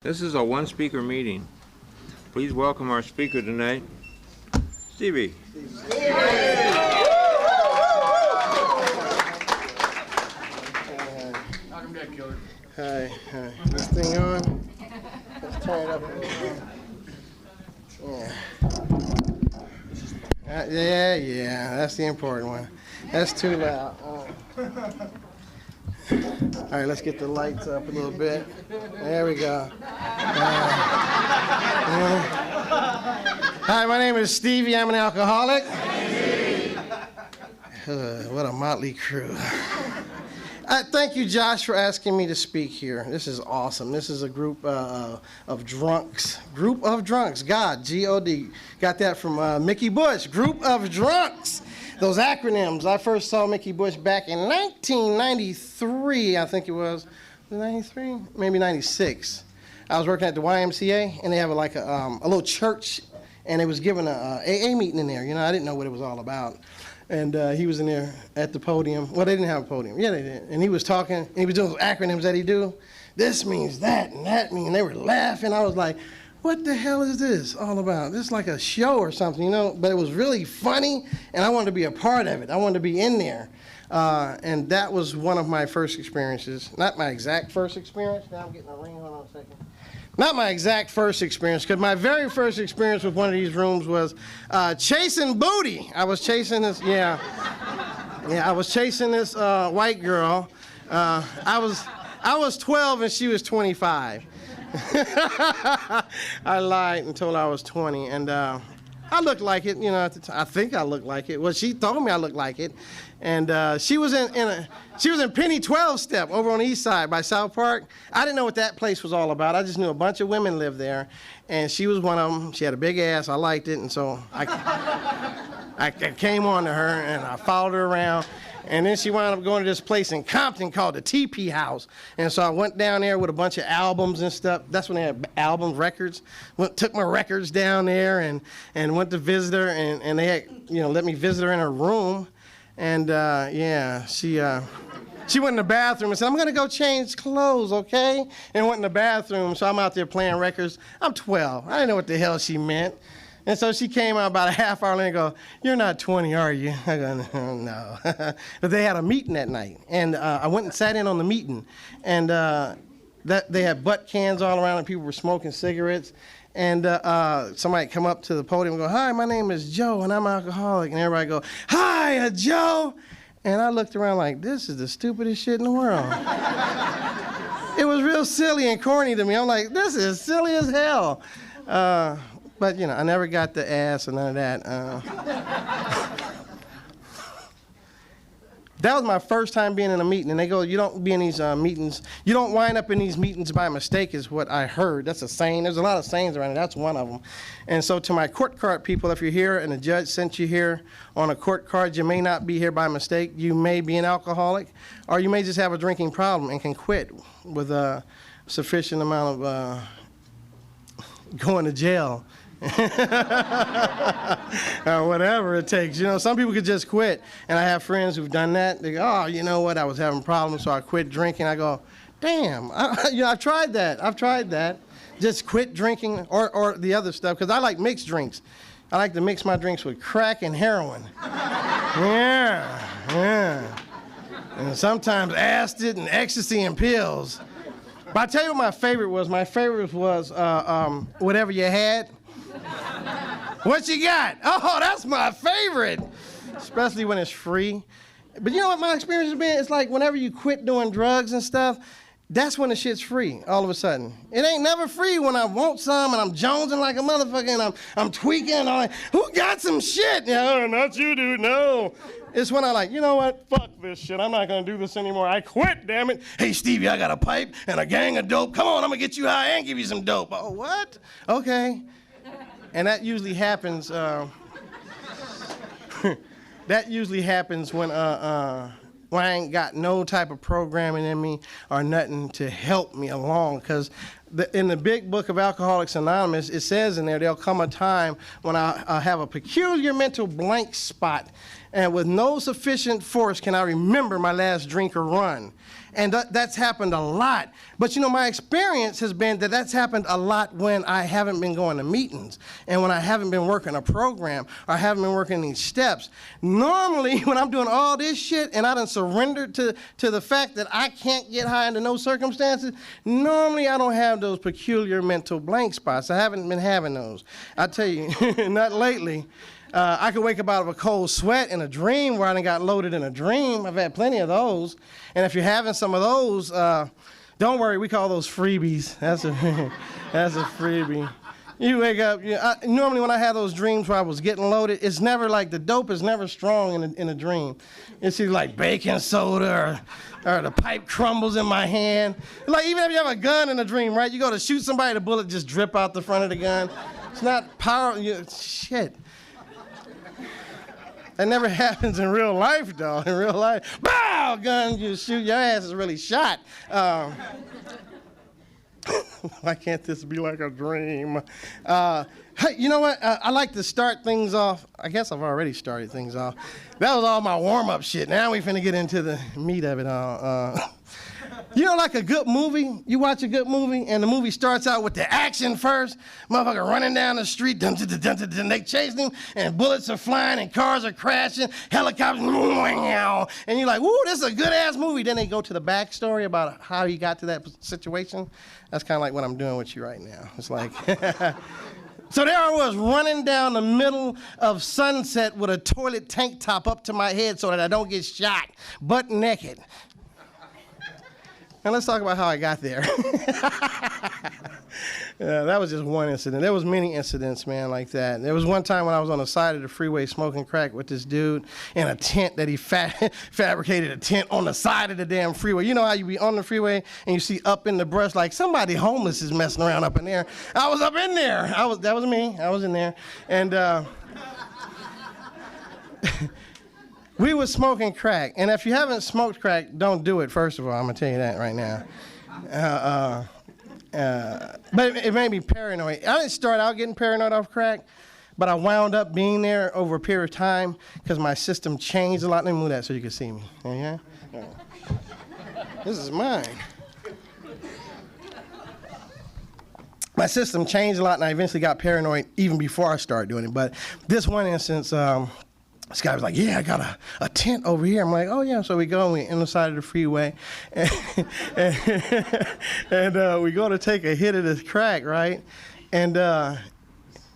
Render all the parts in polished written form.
This is a one-speaker meeting. Please welcome our speaker tonight, Stevie. Hi. This thing on? Let's turn it up a little. Yeah, that's the important one. That's too loud. All right, let's get the lights up a little bit. There we go. Hi, my name is Stevie. I'm an alcoholic. What a motley crew. Thank you, Josh, for asking me to speak here. This is awesome. This is a group of drunks. Group of drunks. God, G-O-D. Got that from Mickey Bush. Group of drunks. Those acronyms. I first saw Mickey Bush back in 1993, I think it was. 93? Maybe 96. I was working at the YMCA, and they have like a little church, and they was giving a AA meeting in there. You know, I didn't know what it was all about. And he was in there at the podium. Well, they didn't have a podium. Yeah, they did. And he was talking, and he was doing those acronyms that he do. This means that, and that means. They were laughing. I was like, what the hell is this all about? This is like a show or something, you know? But it was really funny, and I wanted to be a part of it. I wanted to be in there. And that was one of my first experiences. Not my exact first experience. Now I'm getting a ring. Hold on a second. Not my exact first experience, because my very first experience with one of these rooms was chasing booty. I was chasing this, I was chasing this white girl. I was 12 and she was 25. I lied and told her I was 20, and I looked like it, you know. At the time, I think I looked like it. Well, she told me I looked like it, and she was in Penny 12 Step over on the east side by South Park. I didn't know what that place was all about. I just knew a bunch of women lived there, and she was one of them. She had a big ass. I liked it, and so I came on to her, and I followed her around. And then she wound up going to this place in Compton called the TP House. And so I went down there with a bunch of albums and stuff. That's when they had albums, records. Took my records down there and went to visit her. And they had, let me visit her in her room. And she went in the bathroom and said, I'm going to go change clothes, okay? And went in the bathroom. So I'm out there playing records. I'm 12. I didn't know what the hell she meant. And so she came out about a half hour later and go, you're not 20, are you? I go, no. But they had a meeting that night. And I went and sat in on the meeting. And they had butt cans all around and people were smoking cigarettes. And somebody come up to the podium and go, hi, my name is Joe and I'm an alcoholic. And everybody go, hi, Joe. And I looked around like, this is the stupidest shit in the world. It was real silly and corny to me. I'm like, this is silly as hell. But, I never got the ass or none of that. That was my first time being in a meeting. And they go, you don't be in these meetings. You don't wind up in these meetings by mistake is what I heard. That's a saying. There's a lot of sayings around it. That's one of them. And so to my court card people, if you're here and the judge sent you here on a court card, you may not be here by mistake. You may be an alcoholic, or you may just have a drinking problem and can quit with a sufficient amount of going to jail. Or whatever it takes. Some people could just quit. And I have friends who've done that. They go, oh, you know what? I was having problems, so I quit drinking. I go, damn, I've tried that. Just quit drinking or the other stuff, because I like mixed drinks. I like to mix my drinks with crack and heroin. Yeah. And sometimes acid and ecstasy and pills. But I tell you what my favorite was. My favorite was whatever you had. What you got? Oh, that's my favorite. Especially when it's free. But you know what my experience has been? It's like whenever you quit doing drugs and stuff, that's when the shit's free all of a sudden. It ain't never free when I want some and I'm jonesing like a motherfucker and I'm tweaking and I'm like, who got some shit? No, not you, dude, no. It's when I like, you know what? Fuck this shit. I'm not going to do this anymore. I quit, damn it. Hey, Stevie, I got a pipe and a gang of dope. Come on, I'm going to get you high and give you some dope. Oh, what? Okay. And that usually happens, when I ain't got no type of programming in me or nothing to help me along. Because in the big book of Alcoholics Anonymous, it says in there, there'll come a time when I have a peculiar mental blank spot, and with no sufficient force can I remember my last drink or run. And that's happened a lot. But you know, my experience has been that that's happened a lot when I haven't been going to meetings and when I haven't been working a program or haven't been working these steps. Normally, when I'm doing all this shit and I done surrendered to the fact that I can't get high under no circumstances, normally I don't have those peculiar mental blank spots. I haven't been having those. I tell you, not lately. I could wake up out of a cold sweat in a dream where I done got loaded in a dream. I've had plenty of those. And if you're having some of those, don't worry, we call those freebies. That's a freebie. You wake up, normally when I have those dreams where I was getting loaded, it's never like, the dope is never strong in a dream. It's either like baking soda or the pipe crumbles in my hand. Like even if you have a gun in a dream, right? You go to shoot somebody, the bullet just drip out the front of the gun. It's not power, shit. That never happens in real life, though. In real life, bow, gun, you shoot, your ass is really shot. Why can't this be like a dream? Hey, you know what? I like to start things off. I guess I've already started things off. That was all my warm-up shit. Now we finna get into the meat of it all. You know, like a good movie, you watch a good movie, and the movie starts out with the action first. Motherfucker running down the street, dun, dun, dun, dun, dun, dun, they chasing him, and bullets are flying, and cars are crashing, helicopters, and you're like, woo, this is a good-ass movie. Then they go to the backstory about how he got to that situation. That's kind of like what I'm doing with you right now. It's like, so there I was running down the middle of Sunset with a toilet tank top up to my head so that I don't get shot, butt naked. Now let's talk about how I got there. That was just one incident. There was many incidents, man, like that. There was one time when I was on the side of the freeway smoking crack with this dude in a tent that he fabricated a tent on the side of the damn freeway. You know how you be on the freeway and you see up in the brush like somebody homeless is messing around up in there. I was up in there. That was me. I was in there. And we was smoking crack, and if you haven't smoked crack, don't do it, first of all. I'm going to tell you that right now. But it made me paranoid. I didn't start out getting paranoid off crack, but I wound up being there over a period of time because my system changed a lot. Let me move that so you can see me. Yeah? This is mine. My system changed a lot, and I eventually got paranoid even before I started doing it. But this one instance, this guy was like, yeah, I got a tent over here. I'm like, oh, yeah. So we go, and we're on the side of the freeway. And we go to take a hit of this crack, right? And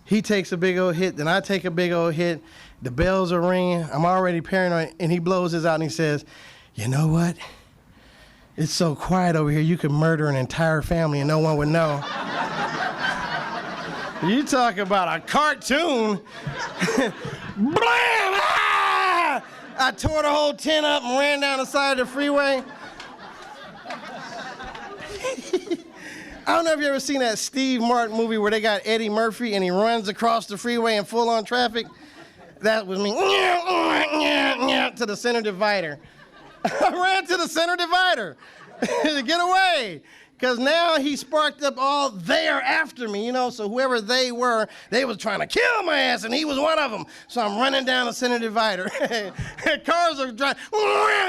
he takes a big old hit, then I take a big old hit. The bells are ringing. I'm already paranoid. And he blows his out, and he says, you know what? It's so quiet over here, you could murder an entire family and no one would know. You talk about a cartoon. Blam! Ah! I tore the whole tent up and ran down the side of the freeway. I don't know if you ever seen that Steve Martin movie where they got Eddie Murphy and he runs across the freeway in full-on traffic. That was me. To the center divider. I ran to the center divider to get away. Because now he sparked up all there after me, you know, so whoever they were, they was trying to kill my ass, and he was one of them. So I'm running down the center divider. Cars are driving,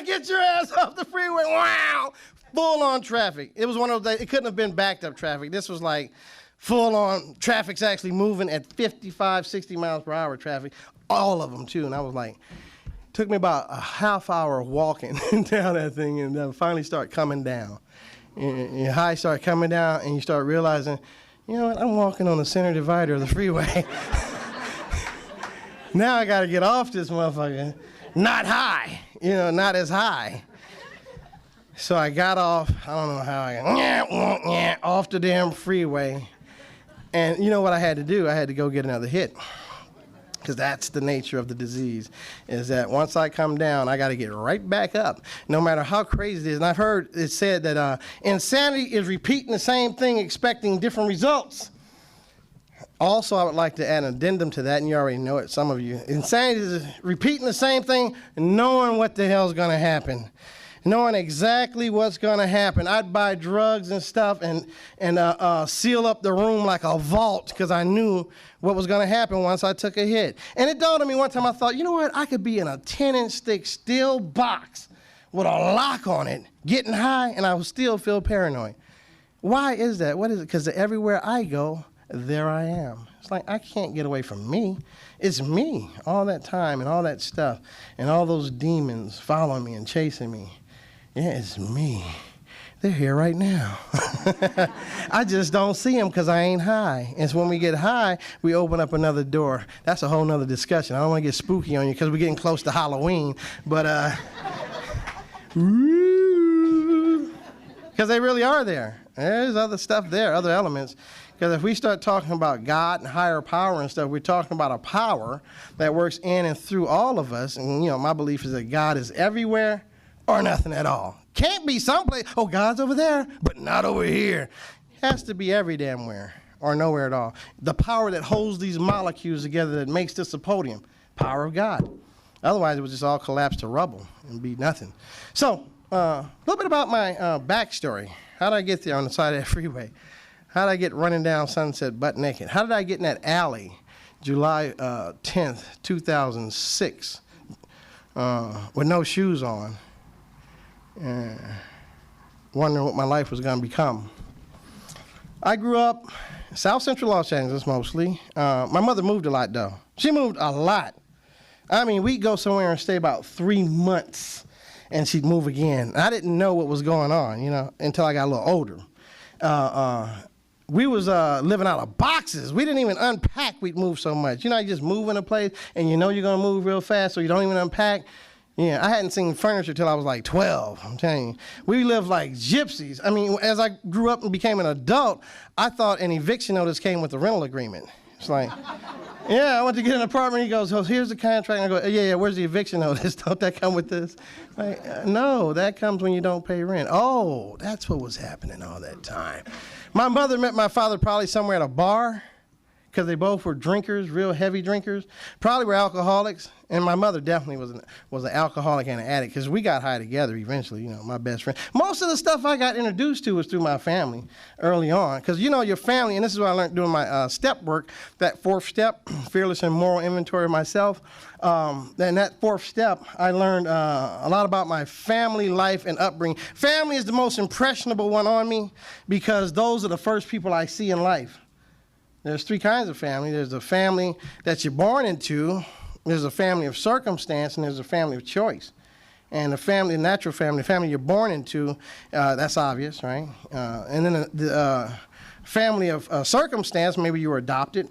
get your ass off the freeway, wow. Full on traffic. It was one of those, it couldn't have been backed up traffic. This was like full on, traffic's actually moving at 55, 60 miles per hour traffic. All of them too, and I was like, took me about a half hour walking down that thing and then finally start coming down. And your high start coming down and you start realizing, you know what, I'm walking on the center divider of the freeway. Now I gotta get off this motherfucker. Not high, you know, not as high. So I got off, I don't know how I got, off the damn freeway. And you know what I had to do? I had to go get another hit. Because that's the nature of the disease, is that once I come down, I got to get right back up, no matter how crazy it is. And I've heard it said that insanity is repeating the same thing, expecting different results. Also, I would like to add an addendum to that, and you already know it, some of you. Insanity is repeating the same thing, knowing what the hell's going to happen. Knowing exactly what's going to happen. I'd buy drugs and stuff and seal up the room like a vault because I knew what was going to happen once I took a hit. And it dawned on me one time, I thought, you know what? I could be in a 10-inch thick steel box with a lock on it, getting high, and I would still feel paranoid. Why is that? What is it? Because everywhere I go, there I am. It's like I can't get away from me. It's me all that time and all that stuff and all those demons following me and chasing me. Yeah, it's me. They're here right now. I just don't see them because I ain't high. And so when we get high, we open up another door. That's a whole nother discussion. I don't want to get spooky on you because we're getting close to Halloween. But, because they really are there. There's other stuff there, other elements. Because if we start talking about God and higher power and stuff, we're talking about a power that works in and through all of us. And, my belief is that God is everywhere or nothing at all. Can't be someplace, oh, God's over there, but not over here. Has to be every damn where or nowhere at all. The power that holds these molecules together that makes this a podium, power of God. Otherwise, it would just all collapse to rubble and be nothing. So, a little bit about my backstory. How did I get there on the side of that freeway? How did I get running down Sunset butt naked? How did I get in that alley July 10th, 2006 with no shoes on? Wondering what my life was going to become. I grew up in South Central Los Angeles mostly. My mother moved a lot, though. She moved a lot. I mean, we'd go somewhere and stay about 3 months, and she'd move again. I didn't know what was going on, until I got a little older. We was living out of boxes. We didn't even unpack. We'd move so much. You just move in a place, and you're going to move real fast, so you don't even unpack. Yeah, I hadn't seen furniture till I was like 12, I'm telling you. We lived like gypsies. I mean, as I grew up and became an adult, I thought an eviction notice came with a rental agreement. It's like, yeah, I went to get an apartment. He goes, oh, here's the contract. And I go, yeah, where's the eviction notice? Don't that come with this? Like, no, that comes when you don't pay rent. Oh, that's what was happening all that time. My mother met my father probably somewhere at a bar because they both were drinkers, real heavy drinkers. Probably were alcoholics. And my mother definitely was an alcoholic and an addict because we got high together eventually, my best friend. Most of the stuff I got introduced to was through my family early on because, your family, and this is what I learned doing my step work, that fourth step, fearless and moral inventory of myself. Then that fourth step, I learned a lot about my family life and upbringing. Family is the most impressionable one on me because those are the first people I see in life. There's 3 kinds of family. There's a family that you're born into. There's a family of circumstance, and there's a family of choice. And the natural family, the family you're born into, that's obvious, right? And then the family of circumstance, maybe you were adopted.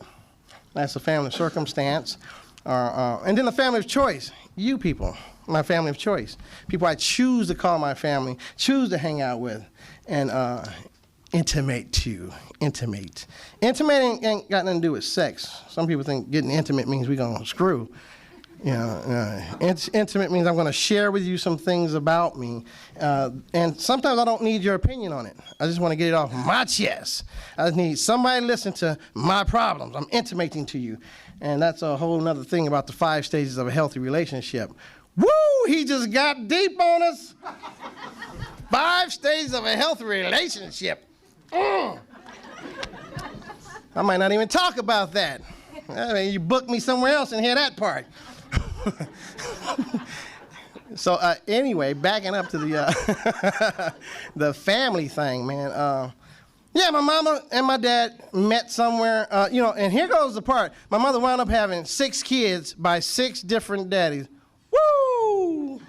That's a family of circumstance. And then the family of choice, you people, my family of choice. People I choose to call my family, choose to hang out with, and intimate to. Intimate. Intimating ain't got nothing to do with sex. Some people think getting intimate means we're going to screw. Intimate means I'm going to share with you some things about me. And sometimes I don't need your opinion on it. I just want to get it off my chest. I just need somebody to listen to my problems. I'm intimating to you. And that's a whole other thing about the 5 stages of a healthy relationship. Woo! He just got deep on us. 5 stages of a healthy relationship. I might not even talk about that. I mean, you book me somewhere else and hear that part. So anyway, backing up to the the family thing, man. Yeah, my mama and my dad met somewhere, and here goes the part. My mother wound up having 6 kids by 6 different daddies. Woo!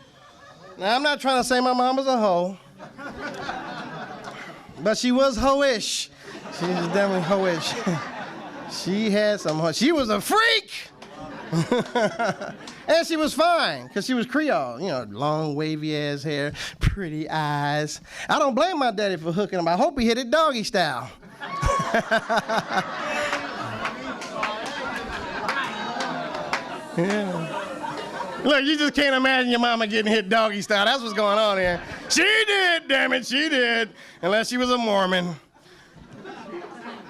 Now, I'm not trying to say my mom was a hoe, but she was hoe-ish. She was definitely hoe-ish. She had some, she was a freak. And she was fine, because she was Creole, long, wavy-ass hair, pretty eyes. I don't blame my daddy for hooking him. I hope he hit it doggy style. Yeah. Look, you just can't imagine your mama getting hit doggy style. That's what's going on here. She did, damn it, she did. Unless she was a Mormon.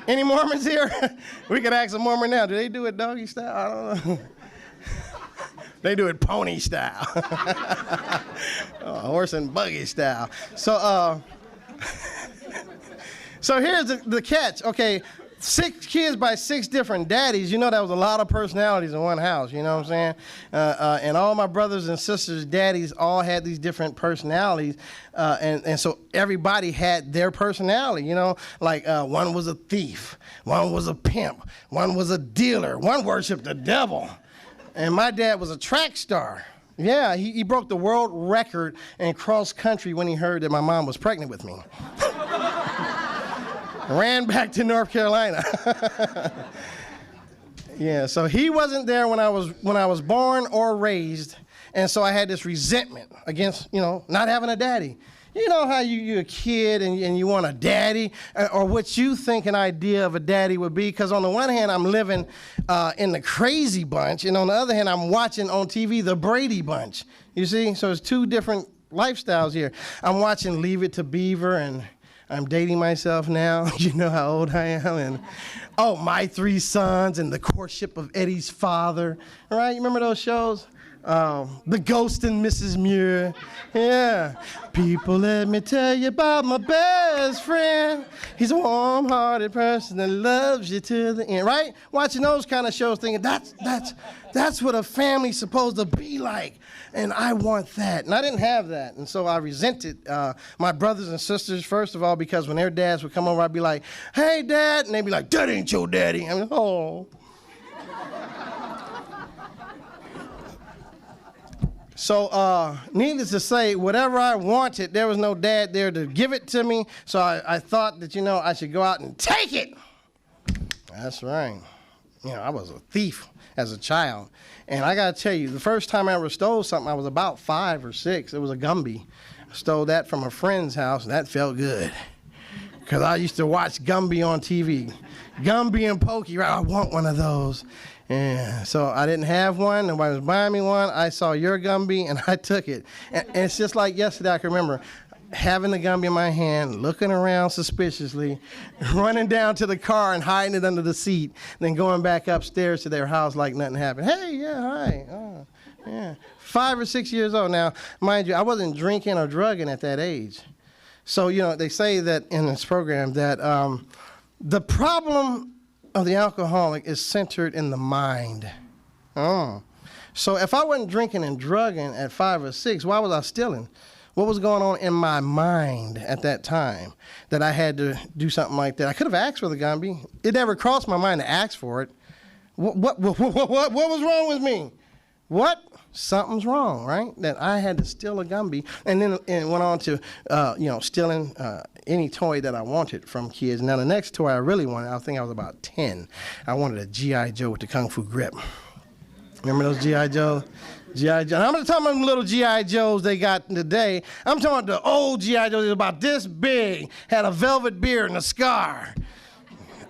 Any Mormons here? We could ask a Mormon now. Do they do it doggy style? I don't know. They do it pony style. Horse and buggy style. So here's the catch. Okay, 6 kids by 6 different daddies, you know that was a lot of personalities in one house, you know what I'm saying? And all my brothers and sisters' daddies all had these different personalities, and so everybody had their personality, you know? Like one was a thief, one was a pimp, one was a dealer, one worshiped the devil. And my dad was a track star. Yeah, he broke the world record in cross country when he heard that my mom was pregnant with me. Ran back to North Carolina. Yeah, so he wasn't there when I was born or raised, and so I had this resentment against, you know, not having a daddy. You know how you're a kid and you want a daddy, or what you think an idea of a daddy would be, because on the one hand, I'm living in the Crazy Bunch, and on the other hand, I'm watching on TV the Brady Bunch. You see? So it's 2 different lifestyles here. I'm watching Leave It to Beaver, and I'm dating myself now. You know how old I am. And oh, My 3 Sons, and The Courtship of Eddie's Father. All right, you remember those shows? The Ghost and Mrs. Muir. Yeah. People, let me tell you about my best friend. He's a warm-hearted person that loves you to the end, right? Watching those kind of shows thinking, that's what a family's supposed to be like, and I want that. And I didn't have that, and so I resented my brothers and sisters, first of all, because when their dads would come over, I'd be like, hey, Dad, and they'd be like, that ain't your daddy. I mean, oh. So needless to say, whatever I wanted, there was no dad there to give it to me. So I thought that, you know, I should go out and take it. That's right. You know, I was a thief as a child. And I got to tell you, the first time I ever stole something, I was about 5 or 6. It was a Gumby. I stole that from a friend's house, and that felt good. Because I used to watch Gumby on TV. Gumby and Pokey, right? I want one of those. Yeah, so I didn't have one. Nobody was buying me one. I saw your Gumby, and I took it. And it's just like yesterday, I can remember having the Gumby in my hand, looking around suspiciously, running down to the car and hiding it under the seat, then going back upstairs to their house like nothing happened. Hey, yeah, hi. Oh, yeah. 5 or 6 years old. Now, mind you, I wasn't drinking or drugging at that age. So, you know, they say that in this program that the problem of the alcoholic is centered in the mind. Oh. So if I wasn't drinking and drugging at 5 or 6, why was I stealing? What was going on in my mind at that time that I had to do something like that? I could have asked for the Gumby. It never crossed my mind to ask for it. What was wrong with me? What? Something's wrong, right? That I had to steal a Gumby, and then went on to, you know, stealing any toy that I wanted from kids. Now, the next toy I really wanted, I think I was about 10. I wanted a G.I. Joe with the Kung Fu grip. Remember those G.I. Joes? G.I. Joe. I'm not talking about them little G.I. Joes they got today. I'm talking about the old G.I. Joes. They were about this big, had a velvet beard and a scar.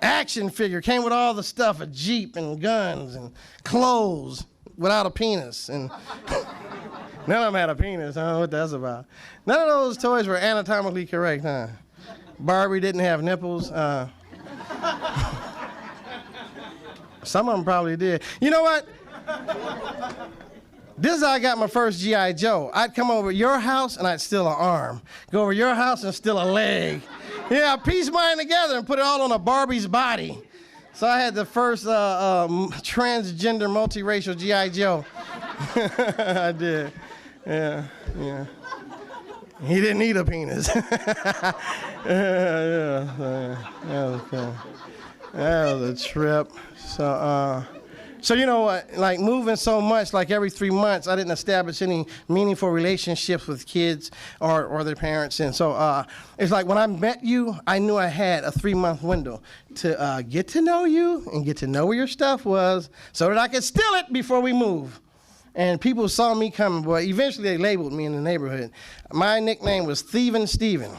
Action figure, came with all the stuff, a Jeep and guns and clothes. Without a penis, and none of them had a penis. I don't know what that's about. None of those toys were anatomically correct, huh? Barbie didn't have nipples. Some of them probably did. You know what? This is how I got my first G.I. Joe. I'd come over to your house and I'd steal an arm. Go over to your house and steal a leg. Yeah, piece mine together and put it all on a Barbie's body. So I had the first transgender multiracial G.I. Joe. I did. Yeah. He didn't need a penis. Yeah. That was a trip. So you know what, like moving so much, like every 3 months, I didn't establish any meaningful relationships with kids or their parents. And so it's like when I met you, I knew I had a 3-month window to get to know you and get to know where your stuff was so that I could steal it before we move. And people saw me coming, boy. Eventually they labeled me in the neighborhood. My nickname was Thievin' Steven.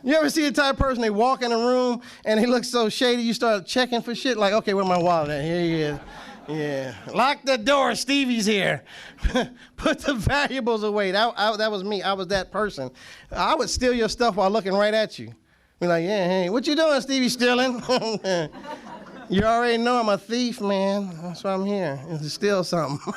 You ever see the type of person, they walk in a room and he looks so shady, you start checking for shit, like, okay, where's my wallet at? Here he is. Yeah. Lock the door, Stevie's here. Put the valuables away. That was me. I was that person. I would steal your stuff while looking right at you. Be like, yeah, hey, what you doing, Stevie, stealing? You already know I'm a thief, man. That's why I'm here, is to steal something.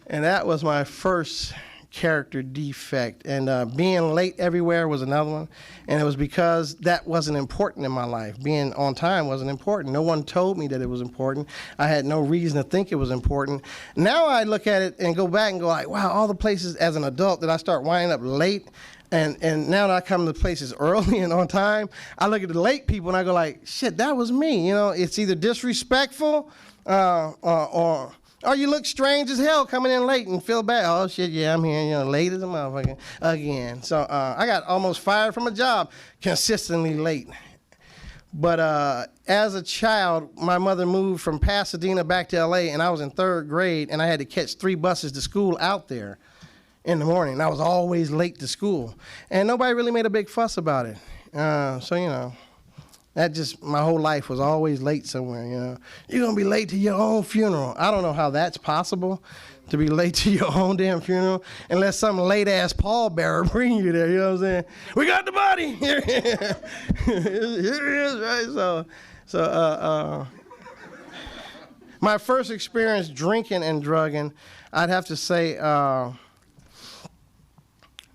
And that was my first character defect, and being late everywhere was another one. And it was because that wasn't important in my life. Being on time wasn't important. No one told me that it was important. I had no reason to think it was important. Now I look at it and go back and go like, wow, all the places as an adult that I start winding up late. And now that I come to places early and on time, I look at the late people and I go like, shit, that was me. You know, it's either disrespectful or you look strange as hell coming in late and feel bad. Oh shit, yeah, I'm here, you know, late as a motherfucker again. So I got almost fired from a job consistently late. But as a child, my mother moved from Pasadena back to LA, and I was in 3rd grade, and I had to catch 3 buses to school out there in the morning. I was always late to school, and nobody really made a big fuss about it. So, you know, that just, my whole life was always late somewhere, you know. You're going to be late to your own funeral. I don't know how that's possible, to be late to your own damn funeral, unless some late-ass pallbearer bring you there, you know what I'm saying? We got the body! Here it is, right? So, my first experience drinking and drugging, I'd have to say,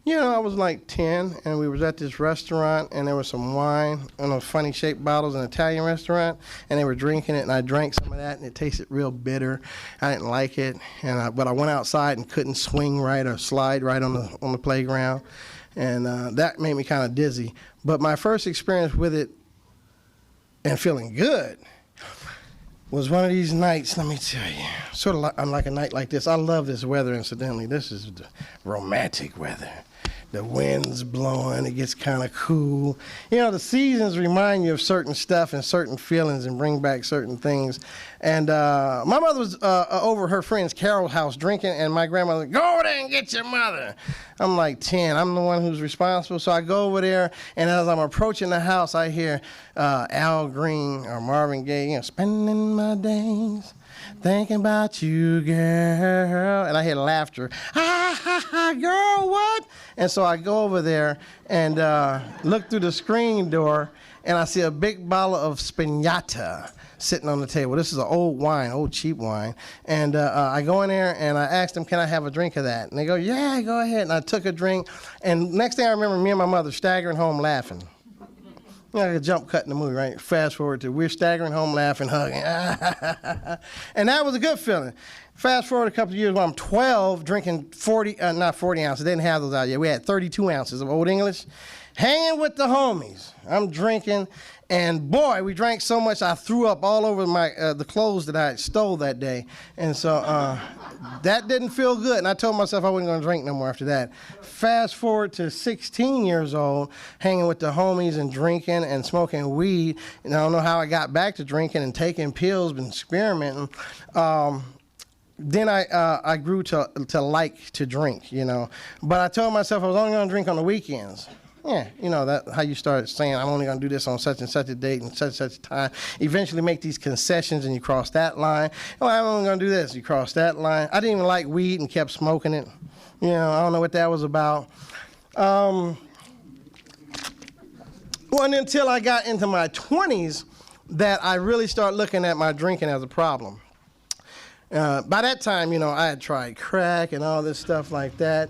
you know, I was like 10, and we was at this restaurant, and there was some wine in those funny-shaped bottles in an Italian restaurant, and they were drinking it, and I drank some of that, and it tasted real bitter. I didn't like it, but I went outside and couldn't swing right or slide right on the playground, and that made me kind of dizzy. But my first experience with it and feeling good was one of these nights, let me tell you, sort of like a night like this. I love this weather, incidentally. This is the romantic weather. The wind's blowing, it gets kind of cool. You know, the seasons remind you of certain stuff and certain feelings and bring back certain things. And my mother was over her friend's Carol's house drinking, and my grandmother, go over there and get your mother. I'm like 10, I'm the one who's responsible, so I go over there, and as I'm approaching the house, I hear Al Green or Marvin Gaye, you know, spending my days thinking about you, girl. And I hear laughter. Ha, ha, ha, girl, what? And so I go over there and look through the screen door, and I see a big bottle of Spinata sitting on the table. This is an old wine, old cheap wine. And I go in there, and I asked them, can I have a drink of that? And they go, yeah, go ahead. And I took a drink. And next thing I remember, me and my mother staggering home laughing. You know, like a jump cut in the movie, right? Fast forward to we're staggering home, laughing, hugging. And that was a good feeling. Fast forward a couple of years when I'm 12, drinking 40, not 40 ounces. They didn't have those out yet. We had 32 ounces of Old English. Hanging with the homies. I'm drinking, and boy, we drank so much I threw up all over my the clothes that I stole that day. And so that didn't feel good, and I told myself I wasn't going to drink no more after that. Fast forward to 16 years old, hanging with the homies and drinking and smoking weed. And I don't know how I got back to drinking and taking pills and experimenting. Then I grew to like to drink, you know. But I told myself I was only going to drink on the weekends. Yeah, you know, that how you start saying, I'm only going to do this on such and such a date and such a time. Eventually make these concessions and you cross that line. Oh, I'm only going to do this. You cross that line. I didn't even like weed and kept smoking it. You know, I don't know what that was about. Well, until I got into my 20s that I really started looking at my drinking as a problem. By that time, you know, I had tried crack and all this stuff like that.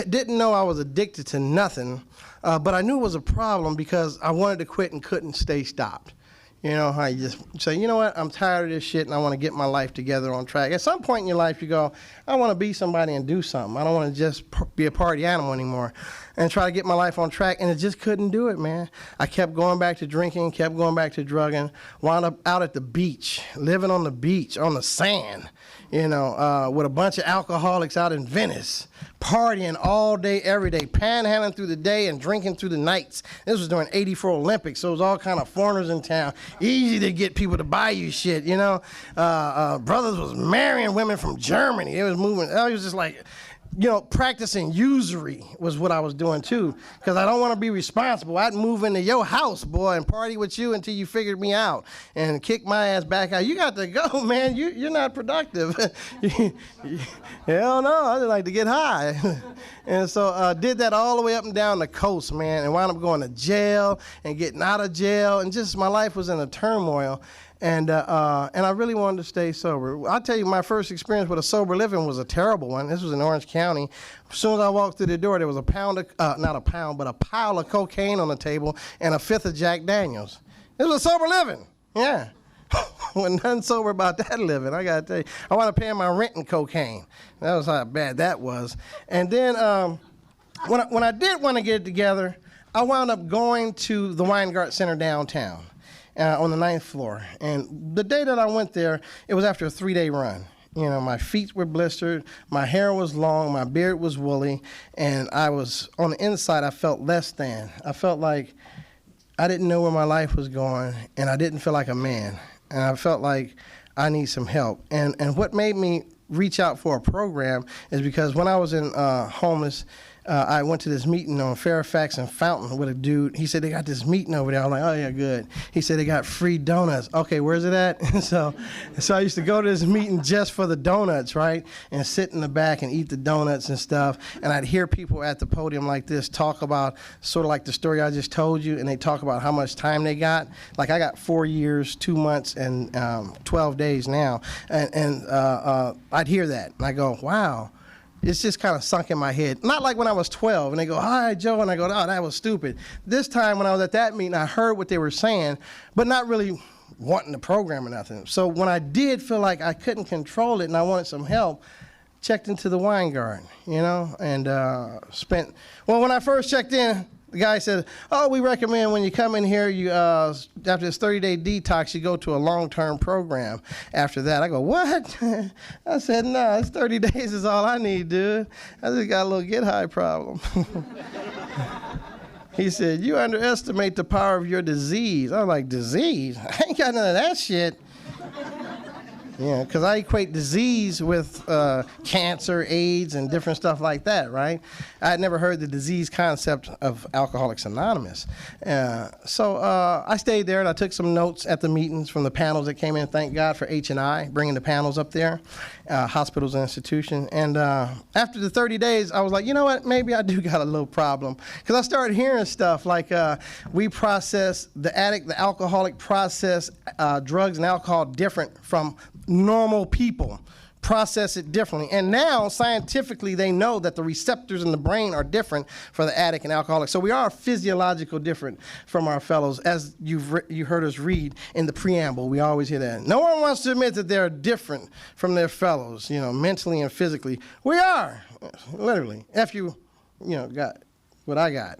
Didn't know I was addicted to nothing, but I knew it was a problem because I wanted to quit and couldn't stay stopped. You know, how you just say, you know what, I'm tired of this shit and I want to get my life together on track. At some point in your life, you go, I want to be somebody and do something. I don't want to just be a party animal anymore and try to get my life on track, and it just couldn't do it, man. I kept going back to drinking, kept going back to drugging, wound up out at the beach, living on the beach, on the sand, you know, with a bunch of alcoholics out in Venice, partying all day, every day, panhandling through the day and drinking through the nights. This was during '84 Olympics, so it was all kind of foreigners in town. Easy to get people to buy you shit, you know. Brothers was marrying women from Germany. It was moving. I was just like, you know, practicing usury was what I was doing too, because I don't want to be responsible. I'd move into your house, boy, and party with you until you figured me out and kick my ass back out. You got to go, man. You're not productive. Hell no, I just like to get high. And so did that all the way up and down the coast, man, and wound up going to jail and getting out of jail, and just my life was in a turmoil. And I really wanted to stay sober. I'll tell you, my first experience with a sober living was a terrible one. This was in Orange County. As soon as I walked through the door, there was a pile of cocaine on the table and a fifth of Jack Daniels. It was a sober living, yeah. Wasn't nothing sober about that living, I gotta tell you. I wound up paying my rent in cocaine. That was how bad that was. And then when I did want to get it together, I wound up going to the Weingart Center downtown on the 9th floor. And the day that I went there, it was after a 3-day run. You know, my feet were blistered, my hair was long, my beard was woolly, and I was, on the inside, I felt less than. I felt like I didn't know where my life was going, and I didn't feel like a man. And I felt like I need some help. And what made me reach out for a program is because when I was in homeless, I went to this meeting on Fairfax and Fountain with a dude. He said, they got this meeting over there. I was like, oh, yeah, good. He said, they got free donuts. Okay, where's it at? so I used to go to this meeting just for the donuts, right? And sit in the back and eat the donuts and stuff. And I'd hear people at the podium like this talk about sort of like the story I just told you, and they talk about how much time they got. Like I got 4 years, 2 months, and 12 days now. And I'd hear that, and I go, wow. It's just kind of sunk in my head. Not like when I was 12, and they go, hi, Joe, and I go, oh, that was stupid. This time when I was at that meeting, I heard what they were saying, but not really wanting the program or nothing. So when I did feel like I couldn't control it and I wanted some help, checked into the Weingart, you know, and when I first checked in, the guy said, oh, we recommend when you come in here, you after this 30-day detox, you go to a long-term program after that. I go, what? I said, no, it's 30 days is all I need, dude. I just got a little get-high problem. He said, you underestimate the power of your disease. I was like, disease? I ain't got none of that shit. Yeah, because I equate disease with cancer, AIDS, and different stuff like that, right? I had never heard the disease concept of Alcoholics Anonymous. So I stayed there, and I took some notes at the meetings from the panels that came in. Thank God for H&I, bringing the panels up there, hospitals and institutions. And after the 30 days, I was like, you know what? Maybe I do got a little problem. Because I started hearing stuff like we process, the addict, the alcoholic process drugs and alcohol different from normal people, process it differently. And now, scientifically, they know that the receptors in the brain are different for the addict and alcoholic. So we are physiological different from our fellows, as you heard us read in the preamble. We always hear that. No one wants to admit that they're different from their fellows, you know, mentally and physically. We are, literally. If you got what I got,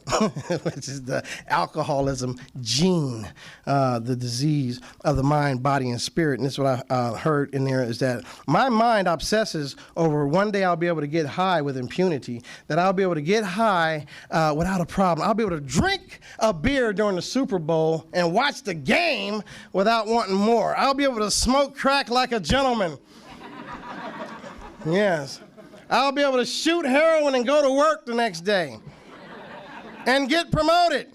which is the alcoholism gene, the disease of the mind, body, and spirit. And this is what I heard in there is that my mind obsesses over one day I'll be able to get high with impunity, that I'll be able to get high without a problem. I'll be able to drink a beer during the Super Bowl and watch the game without wanting more. I'll be able to smoke crack like a gentleman. Yes. I'll be able to shoot heroin and go to work the next day and get promoted.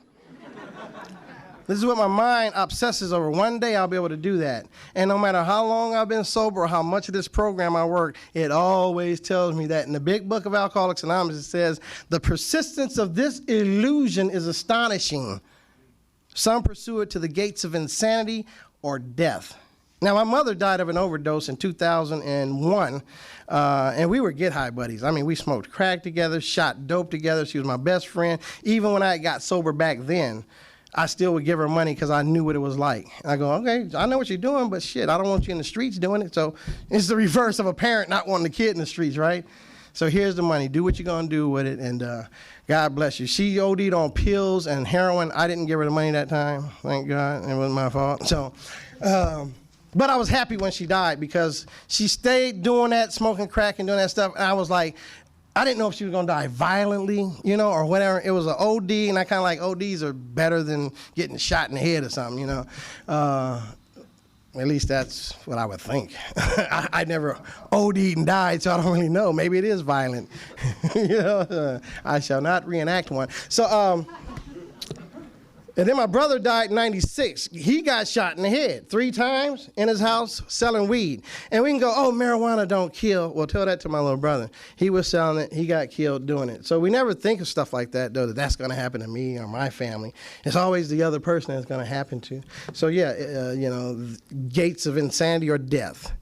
This is what my mind obsesses over. One day I'll be able to do that. And no matter how long I've been sober or how much of this program I work, it always tells me that. In the big book of Alcoholics Anonymous, it says, the persistence of this illusion is astonishing. Some pursue it to the gates of insanity or death. Now, my mother died of an overdose in 2001, and we were get-high buddies. I mean, we smoked crack together, shot dope together. She was my best friend. Even when I got sober back then, I still would give her money because I knew what it was like. And I go, okay, I know what you're doing, but shit, I don't want you in the streets doing it. So it's the reverse of a parent not wanting the kid in the streets, right? So here's the money. Do what you're going to do with it, and God bless you. She OD'd on pills and heroin. I didn't give her the money that time, thank God. It wasn't my fault. So... but I was happy when she died because she stayed doing that, smoking crack and doing that stuff. And I was like, I didn't know if she was going to die violently, you know, or whatever. It was an OD, and I kind of like ODs are better than getting shot in the head or something, you know. At least that's what I would think. I never OD'd and died, so I don't really know. Maybe it is violent. You know, I shall not reenact one. So, And then my brother died in 96. He got shot in the head 3 times in his house selling weed. And we can go, oh, marijuana don't kill. Well, tell that to my little brother. He was selling it. He got killed doing it. So we never think of stuff like that, though, that's going to happen to me or my family. It's always the other person that's going to happen to. So, yeah, gates of insanity or death.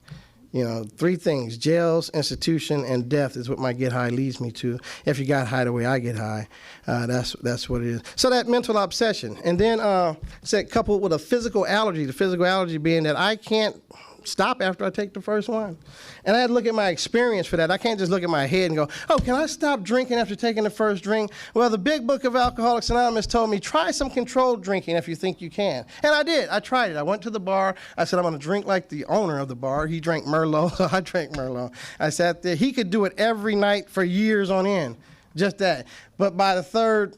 3 things: jails, institution, and death is what my get high leads me to. If you got high the way I get high, that's what it is. So that mental obsession. And then said coupled with a physical allergy, the physical allergy being that I can't stop after I take the first one. And I had to look at my experience for that. I can't just look at my head and go, oh, can I stop drinking after taking the first drink? Well, the big book of Alcoholics Anonymous told me, try some controlled drinking if you think you can. And I did. I tried it. I went to the bar. I said, I'm going to drink like the owner of the bar. He drank Merlot, so I drank Merlot. I sat there. He could do it every night for years on end. Just that. But by the third,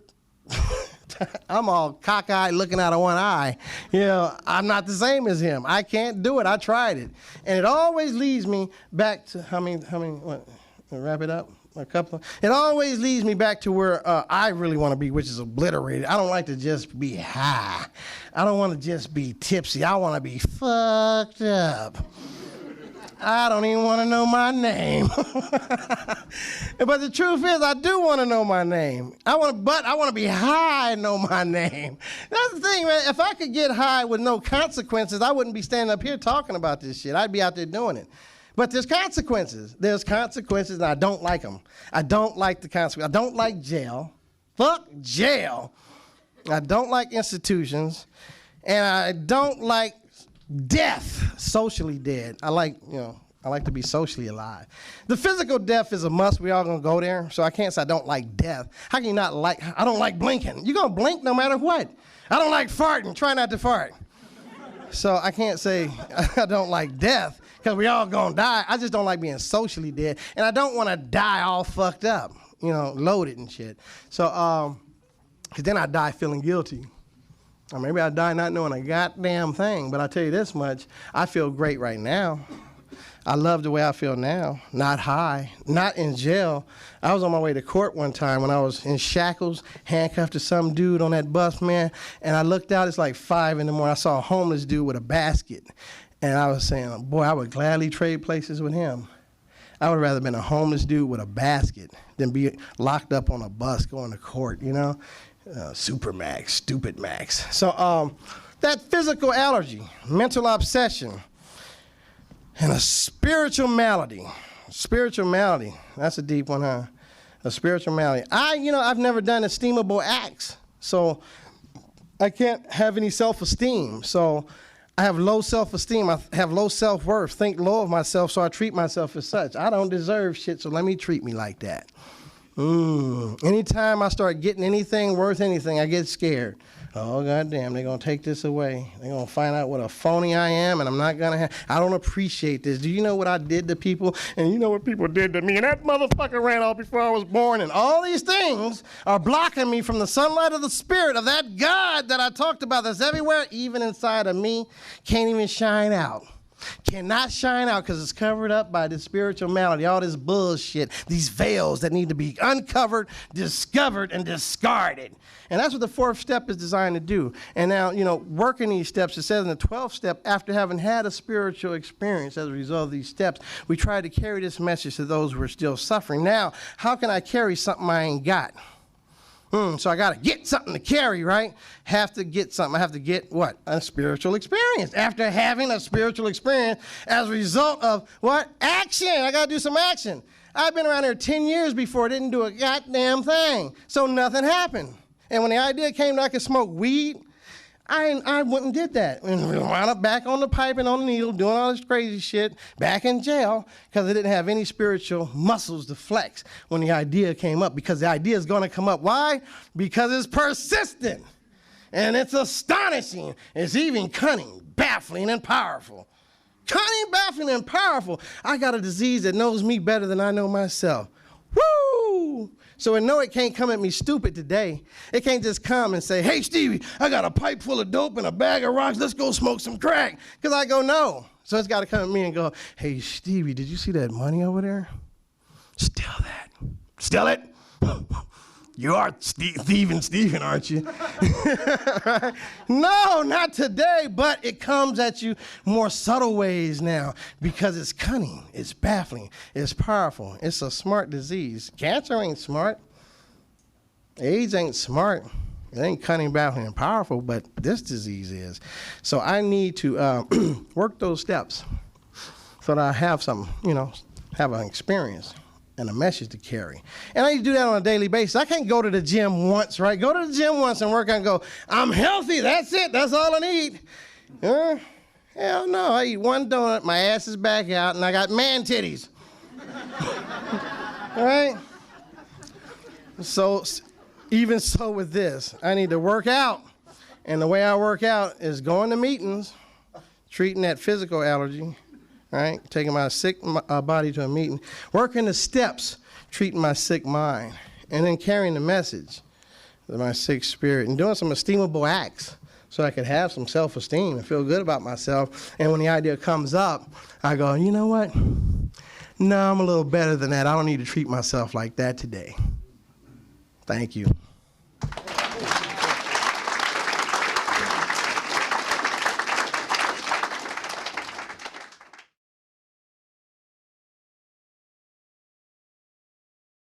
I'm all cockeyed looking out of one eye. I'm not the same as him. I can't do it. I tried it. And it always leads me back to, what, wrap it up? A couple. It always leads me back to where I really want to be, which is obliterated. I don't like to just be high. I don't want to just be tipsy. I want to be fucked up. I don't even want to know my name. But the truth is, I do want to know my name. I want to be high and know my name. That's the thing, man. If I could get high with no consequences, I wouldn't be standing up here talking about this shit. I'd be out there doing it. But there's consequences. There's consequences, and I don't like them. I don't like the consequences. I don't like jail. Fuck jail. I don't like institutions, and I don't like death, socially dead. I like to be socially alive. The physical death is a must. We all gonna go there. So I can't say I don't like death. How can you not like, I don't like blinking. You're gonna blink no matter what. I don't like farting. Try not to fart. So I can't say I don't like death because we all gonna die. I just don't like being socially dead. And I don't wanna die all fucked up, loaded and shit. So, cause then I die feeling guilty. Or maybe I die not knowing a goddamn thing, but I tell you this much, I feel great right now. I love the way I feel now. Not high, not in jail. I was on my way to court one time when I was in shackles, handcuffed to some dude on that bus, man, and I looked out, it's like 5 in the morning. I saw a homeless dude with a basket, and I was saying, boy, I would gladly trade places with him. I would rather been a homeless dude with a basket than be locked up on a bus going to court, Supermax, stupid max. So that physical allergy, mental obsession, and a spiritual malady. Spiritual malady, that's a deep one, huh? A spiritual malady. I've never done esteemable acts, so I can't have any self-esteem. So I have low self-esteem. I have low self-worth, think low of myself, so I treat myself as such. I don't deserve shit, so let me treat me like that. Anytime I start getting anything worth anything, I get scared. Oh, goddamn, they're going to take this away. They're going to find out what a phony I am, and I'm not going to have, I don't appreciate this. Do you know what I did to people? And you know what people did to me? And that motherfucker ran off before I was born, and all these things are blocking me from the sunlight of the spirit of that God that I talked about that's everywhere, even inside of me, can't even shine out. Cannot shine out because it's covered up by this spiritual malady, all this bullshit, these veils that need to be uncovered, discovered, and discarded. And that's what the 4th step is designed to do. And now, working these steps, it says in the 12th step, after having had a spiritual experience as a result of these steps, we try to carry this message to those who are still suffering. Now, how can I carry something I ain't got? So I got to get something to carry, right? Have to get something. I have to get what? A spiritual experience. After having a spiritual experience as a result of what? Action. I got to do some action. I've been around here 10 years before. Didn't do a goddamn thing. So nothing happened. And when the idea came that I could smoke weed, I went and did that. And wound up back on the pipe and on the needle, doing all this crazy shit, back in jail, because I didn't have any spiritual muscles to flex when the idea came up, because the idea is going to come up. Why? Because it's persistent, and it's astonishing. It's even cunning, baffling, and powerful. Cunning, baffling, and powerful. I got a disease that knows me better than I know myself. Woo! So it can't come at me stupid today. It can't just come and say, hey, Stevie, I got a pipe full of dope and a bag of rocks. Let's go smoke some crack. Because I go, no. So it's got to come at me and go, hey, Stevie, did you see that money over there? Steal that. Steal it. You are Stephen, aren't you? Right? No, not today, but it comes at you more subtle ways now because it's cunning, it's baffling, it's powerful. It's a smart disease. Cancer ain't smart. AIDS ain't smart. It ain't cunning, baffling, and powerful, but this disease is. So I need to work those steps so that I have something, have an experience and a message to carry. And I need to do that on a daily basis. I can't go to the gym once, right? Go to the gym once and work out and go, I'm healthy, that's it, that's all I need. Hell no, I eat one donut, my ass is back out, and I got man titties. All right? So, even so with this, I need to work out. And the way I work out is going to meetings, treating that physical allergy, right? Taking my sick body to a meeting, working the steps, treating my sick mind, and then carrying the message to my sick spirit, and doing some esteemable acts so I could have some self-esteem and feel good about myself. And when the idea comes up, I go, you know what? No, I'm a little better than that. I don't need to treat myself like that today. Thank you.